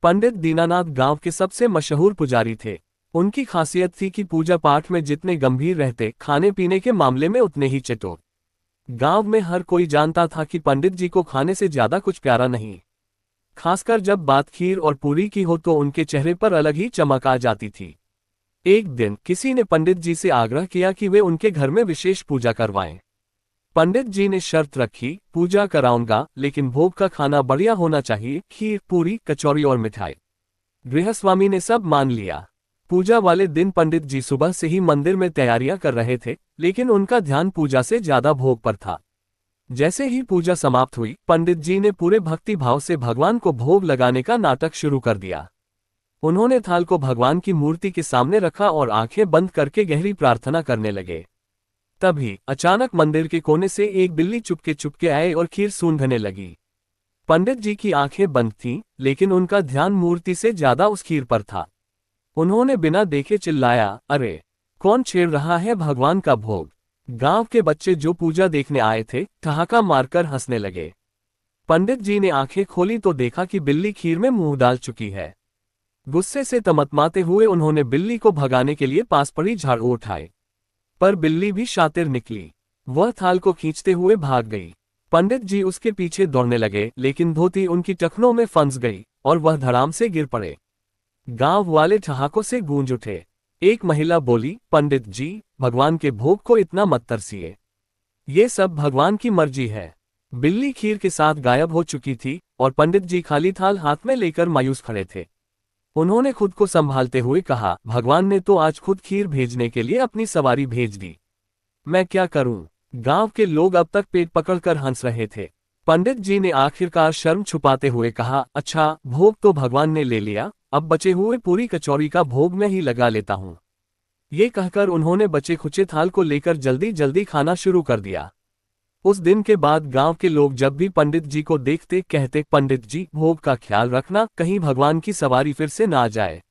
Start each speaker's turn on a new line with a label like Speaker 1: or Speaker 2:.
Speaker 1: पंडित दीनानाथ गांव के सबसे मशहूर पुजारी थे। उनकी खासियत थी कि पूजा पाठ में जितने गंभीर रहते, खाने पीने के मामले में उतने ही चटोर। गांव में हर कोई जानता था कि पंडित जी को खाने से ज्यादा कुछ प्यारा नहीं। खासकर जब बात खीर और पूरी की हो तो उनके चेहरे पर अलग ही चमक आ जाती थी। एक दिन किसी ने पंडित जी से आग्रह किया कि वे उनके घर में विशेष पूजा करवाएं। पंडित जी ने शर्त रखी, पूजा कराऊंगा, लेकिन भोग का खाना बढ़िया होना चाहिए, खीर, पूरी, कचौरी और मिठाई। गृहस्वामी ने सब मान लिया। पूजा वाले दिन पंडित जी सुबह से ही मंदिर में तैयारियां कर रहे थे, लेकिन उनका ध्यान पूजा से ज्यादा भोग पर था। जैसे ही पूजा समाप्त हुई, पंडित जी ने पूरे भक्ति भाव से भगवान को भोग लगाने का नाटक शुरू कर दिया। उन्होंने थाल को भगवान की मूर्ति के सामने रखा और आंखें बंद करके गहरी प्रार्थना करने लगे। तभी अचानक मंदिर के कोने से एक बिल्ली चुपके चुपके आए और खीर सूंघने लगी। पंडित जी की आंखें बंद थीं, लेकिन उनका ध्यान मूर्ति से ज्यादा उस खीर पर था। उन्होंने बिना देखे चिल्लाया, अरे, कौन छेड़ रहा है भगवान का भोग? गांव के बच्चे जो पूजा देखने आए थे, ठहाका मारकर हंसने लगे। पंडित जी ने आंखें खोली तो देखा कि बिल्ली खीर में मुंह डाल चुकी है। गुस्से से तमतमाते हुए उन्होंने बिल्ली को भगाने के लिए पास पड़ी झाड़ू उठाए, पर बिल्ली भी शातिर निकली। वह थाल को खींचते हुए भाग गई। पंडित जी उसके पीछे दौड़ने लगे, लेकिन धोती उनकी टखनों में फंस गई और वह धड़ाम से गिर पड़े। गांव वाले ठहाकों से गूंज उठे। एक महिला बोली, पंडित जी, भगवान के भोग को इतना मत तरसिए। ये सब भगवान की मर्जी है। बिल्ली खीर के साथ गायब हो चुकी थी और पंडित जी खाली थाल हाथ में लेकर मायूस खड़े थे। उन्होंने खुद को संभालते हुए कहा, भगवान ने तो आज खुद खीर भेजने के लिए अपनी सवारी भेज दी। मैं क्या करूं? गांव के लोग अब तक पेट पकड़कर हंस रहे थे। पंडित जी ने आखिरकार शर्म छुपाते हुए कहा, अच्छा, भोग तो भगवान ने ले लिया, अब बचे हुए पूरी कचौरी का भोग मैं ही लगा लेता हूं। ये कहकर उन्होंने बचे खुचे थाल को लेकर जल्दी जल्दी खाना शुरू कर दिया। उस दिन के बाद गांव के लोग जब भी पंडित जी को देखते कहते, पंडित जी, भोग का ख्याल रखना, कहीं भगवान की सवारी फिर से ना आ जाए।